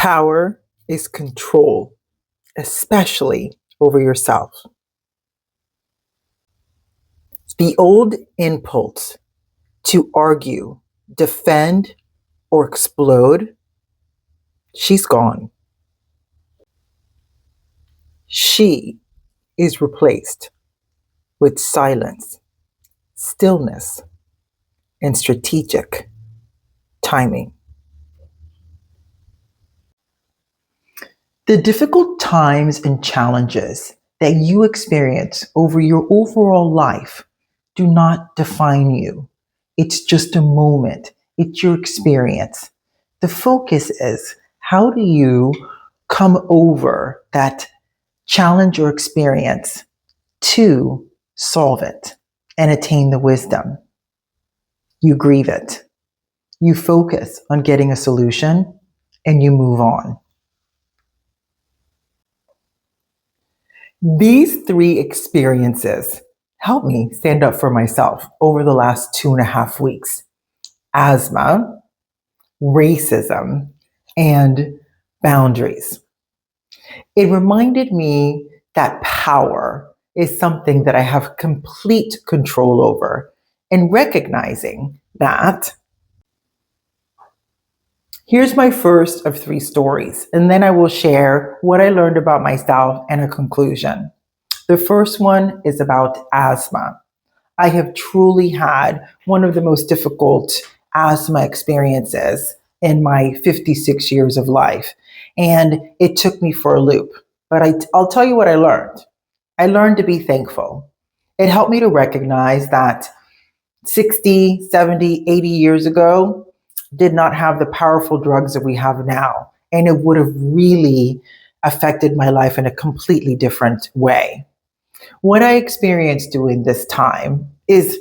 Power is control, especially over yourself. The old impulse to argue, defend, or explode, she's gone. She is replaced with silence, stillness, and strategic timing. The difficult times and challenges that you experience over your overall life do not define you. It's just a moment, it's your experience. The focus is, how do you come over that challenge or experience to solve it and attain the wisdom? You grieve it. You focus on getting a solution and you move on. These three experiences helped me stand up for myself over the last 2.5 weeks. Asthma, racism, and boundaries. It reminded me that power is something that I have complete control over, and recognizing that. Here's my first of 3 stories, and then I will share what I learned about myself and a conclusion. The first one is about asthma. I have truly had one of the most difficult asthma experiences in my 56 years of life, and it took me for a loop. But I'll tell you what I learned. I learned to be thankful. It helped me to recognize that 60, 70, 80 years ago, did not have the powerful drugs that we have now. And it would have really affected my life in a completely different way. What I experienced during this time is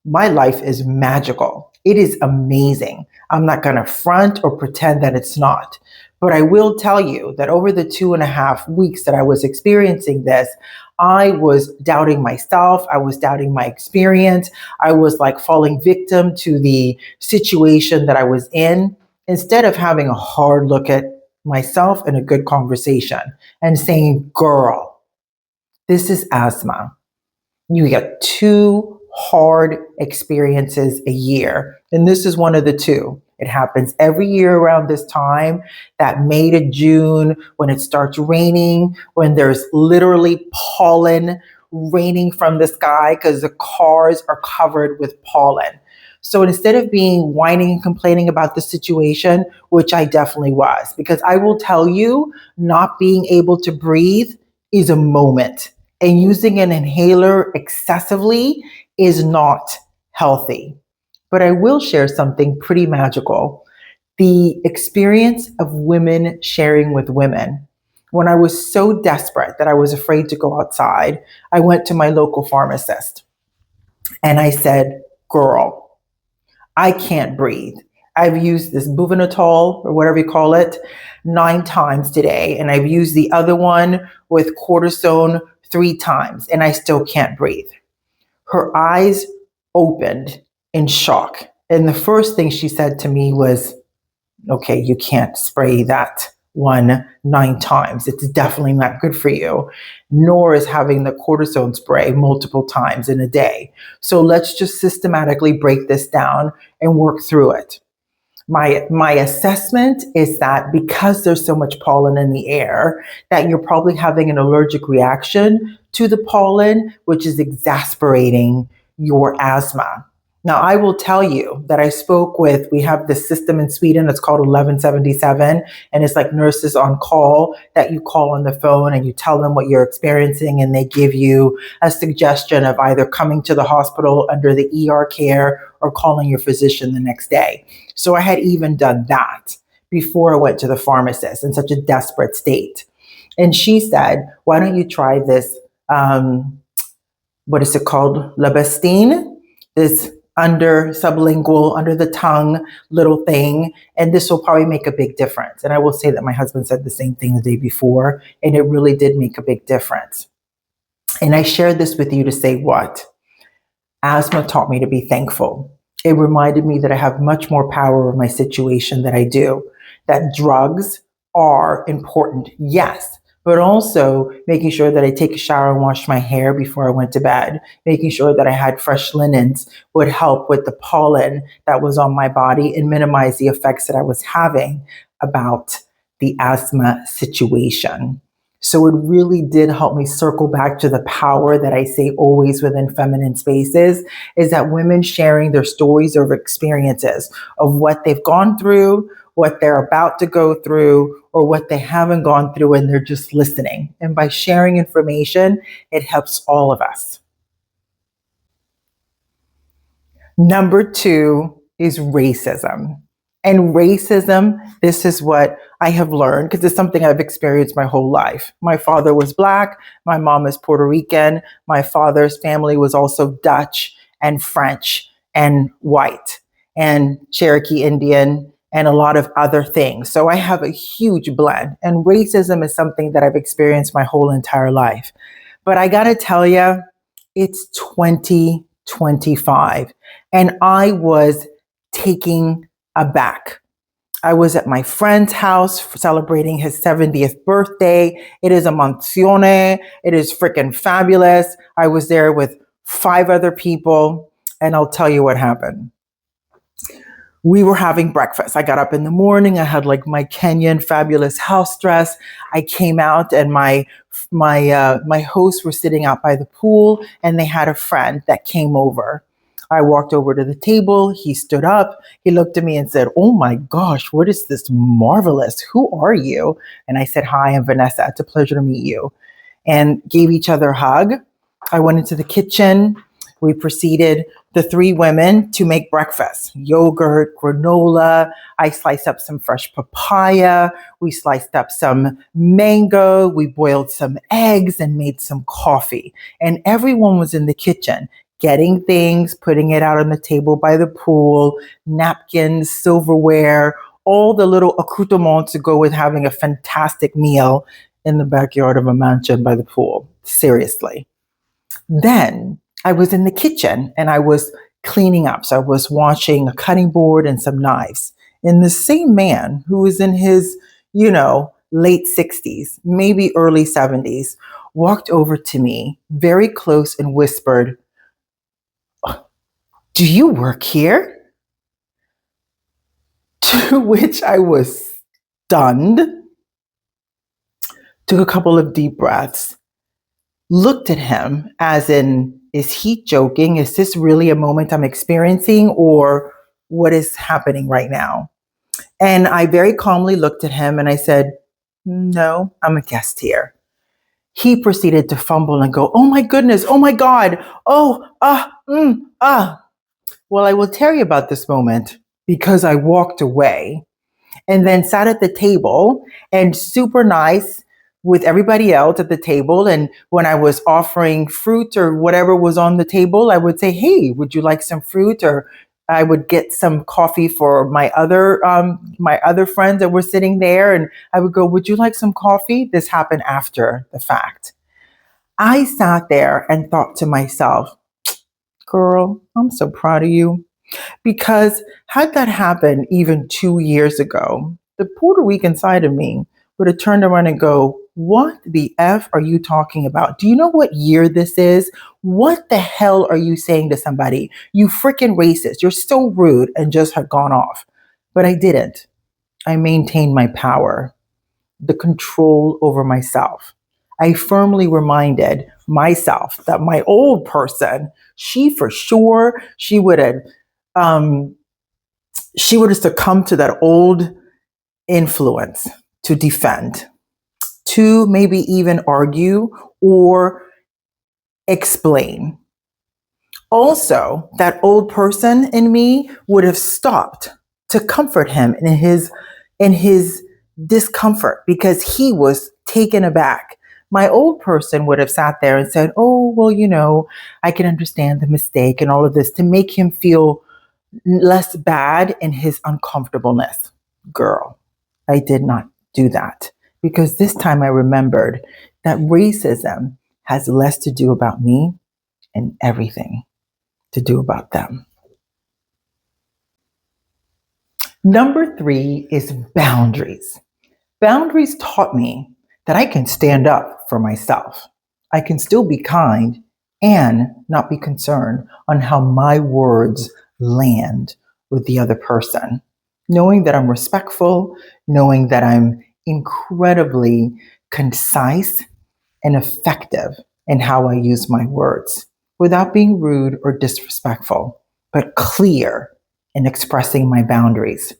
my life is magical. It is amazing. I'm not going to front or pretend that it's not. But I will tell you that over the 2.5 weeks that I was experiencing this, I was doubting myself. I was doubting my experience. I was like falling victim to the situation that I was in, instead of having a hard look at myself and a good conversation and saying, girl, this is asthma. You get 2 hard experiences a year. And this is one of the 2. It happens every year around this time, that May to June, when it starts raining, when there's literally pollen raining from the sky because the cars are covered with pollen. So instead of being whining and complaining about the situation, which I definitely was, because I will tell you, not being able to breathe is a moment, and using an inhaler excessively is not healthy. But I will share something pretty magical. The experience of women sharing with women. When I was so desperate that I was afraid to go outside, I went to my local pharmacist and I said, girl, I can't breathe. I've used this Buvanatol or whatever you call it 9 times today. And I've used the other one with cortisone 3 times and I still can't breathe. Her eyes opened in shock. And the first thing she said to me was, okay, you can't spray that one 9 times. It's definitely not good for you, nor is having the cortisone spray multiple times in a day. So let's just systematically break this down and work through it. My assessment is that because there's so much pollen in the air, that you're probably having an allergic reaction to the pollen, which is exacerbating your asthma. Now, I will tell you that we have this system in Sweden, it's called 1177, and it's like nurses on call that you call on the phone and you tell them what you're experiencing, and they give you a suggestion of either coming to the hospital under the ER care or calling your physician the next day. So I had even done that before I went to the pharmacist in such a desperate state. And she said, why don't you try this, what is it called? Labestine, this sublingual, under the tongue little thing, and this will probably make a big difference. And I will say that my husband said the same thing the day before, and it really did make a big difference. And I shared this with you to say what? Asthma taught me to be thankful. It reminded me that I have much more power over my situation than I do, that drugs are important, yes, but also making sure that I take a shower and wash my hair before I went to bed, making sure that I had fresh linens would help with the pollen that was on my body and minimize the effects that I was having about the asthma situation. So it really did help me circle back to the power that I say always within feminine spaces is that women sharing their stories or experiences of what they've gone through, what they're about to go through, or what they haven't gone through, and they're just listening. And by sharing information, it helps all of us. Number two is racism. And racism, this is what I have learned because it's something I've experienced my whole life. My father was Black, my mom is Puerto Rican, my father's family was also Dutch and French and white and Cherokee Indian and a lot of other things. So I have a huge blend. And racism is something that I've experienced my whole entire life. But I got to tell you, it's 2025. And I was taking aback. I was at my friend's house celebrating his 70th birthday. It is a mansione. It is freaking fabulous. I was there with 5 other people, and I'll tell you what happened. We were having breakfast. I got up in the morning. I had like my Kenyan fabulous house dress. I came out, and my hosts were sitting out by the pool, and they had a friend that came over. I walked over to the table. He stood up. He looked at me and said, "Oh my gosh, what is this marvelous? Who are you?" And I said, "Hi, I'm Vanessa. It's a pleasure to meet you." And gave each other a hug. I went into the kitchen. We proceeded, the 3 women, to make breakfast: yogurt, granola. I sliced up some fresh papaya. We sliced up some mango. We boiled some eggs and made some coffee. And everyone was in the kitchen getting things, putting it out on the table by the pool, napkins, silverware, all the little accoutrements to go with having a fantastic meal in the backyard of a mansion by the pool. Seriously. Then I was in the kitchen and I was cleaning up. So I was washing a cutting board and some knives. And the same man who was in his, late 60s, maybe early 70s, walked over to me very close and whispered, "Do you work here?" To which I was stunned, took a couple of deep breaths, looked at him as in, is he joking? Is this really a moment I'm experiencing, or what is happening right now? And I very calmly looked at him and I said, "No, I'm a guest here." He proceeded to fumble and go, "Oh my goodness, oh my God, oh, ah." Well, I will tell you about this moment because I walked away and then sat at the table and super nice with everybody else at the table. And when I was offering fruit or whatever was on the table, I would say, "Hey, would you like some fruit?" Or I would get some coffee for my other friends that were sitting there, and I would go, "Would you like some coffee?" This happened after the fact. I sat there and thought to myself, "Girl, I'm so proud of you." Because had that happened even 2 years ago, the Puerto Rican side of me would have turned around and go, "What the F are you talking about? Do you know what year this is? What the hell are you saying to somebody? You freaking racist. You're so rude," and just had gone off. But I didn't. I maintained my power, the control over myself. I firmly reminded myself that my old person, she for sure, um, she would have succumbed to that old influence to defend, to maybe even argue or explain. Also, that old person in me would have stopped to comfort him in his discomfort because he was taken aback. My old person would have sat there and said, "Oh, well, I can understand the mistake and all of this," to make him feel less bad in his uncomfortableness. Girl, I did not do that because this time I remembered that racism has less to do about me and everything to do about them. Number three is boundaries. Boundaries taught me that I can stand up for myself. I can still be kind and not be concerned on how my words land with the other person. Knowing that I'm respectful, knowing that I'm incredibly concise and effective in how I use my words without being rude or disrespectful, but clear in expressing my boundaries.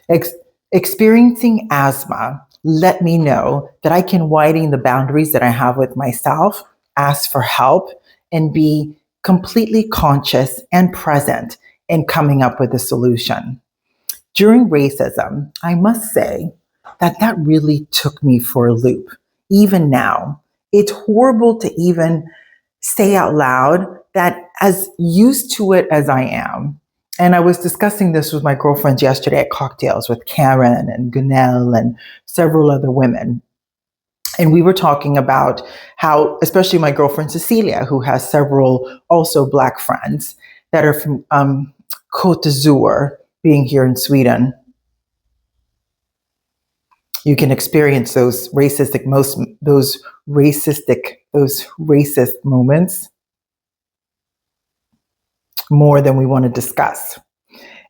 Ex- Experiencing asthma let me know that I can widen the boundaries that I have with myself, ask for help, and be completely conscious and present in coming up with a solution. During racism, I must say that really took me for a loop. Even now, it's horrible to even say out loud that, as used to it as I am, and I was discussing this with my girlfriends yesterday at cocktails with Karen and Gunnell and several other women. And we were talking about how, especially my girlfriend Cecilia, who has several also Black friends that are from Côte d'Azur, being here in Sweden, you can experience those racist moments more than we want to discuss.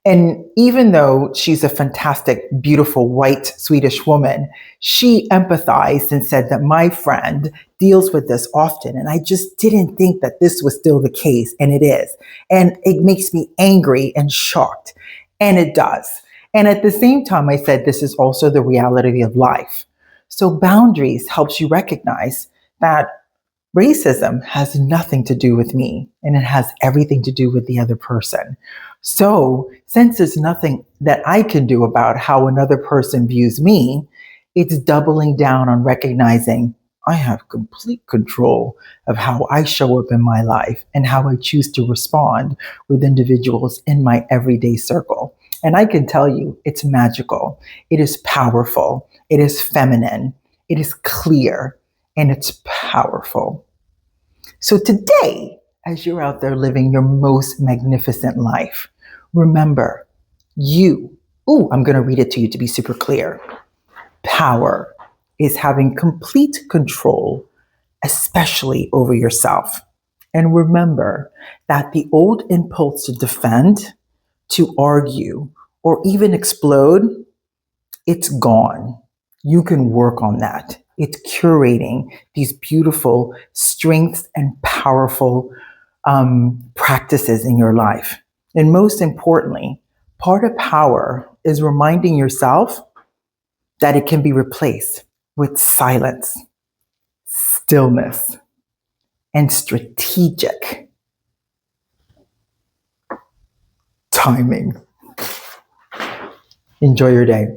And even though she's a fantastic, beautiful, white Swedish woman, she empathized and said that my friend deals with this often. And I just didn't think that this was still the case. And it is. And it makes me angry and shocked. And it does. And at the same time, I said, this is also the reality of life. So boundaries helps you recognize that racism has nothing to do with me and it has everything to do with the other person. So, since there's nothing that I can do about how another person views me, it's doubling down on recognizing I have complete control of how I show up in my life and how I choose to respond with individuals in my everyday circle. And I can tell you, it's magical, it is powerful, it is feminine, it is clear, and it's powerful. So today, as you're out there living your most magnificent life, remember I'm going to read it to you to be super clear. Power is having complete control, especially over yourself. And remember that the old impulse to defend, to argue, or even explode, it's gone. You can work on that. It's curating these beautiful strengths and powerful practices in your life. And most importantly, part of power is reminding yourself that it can be replaced with silence, stillness, and strategic timing. Enjoy your day.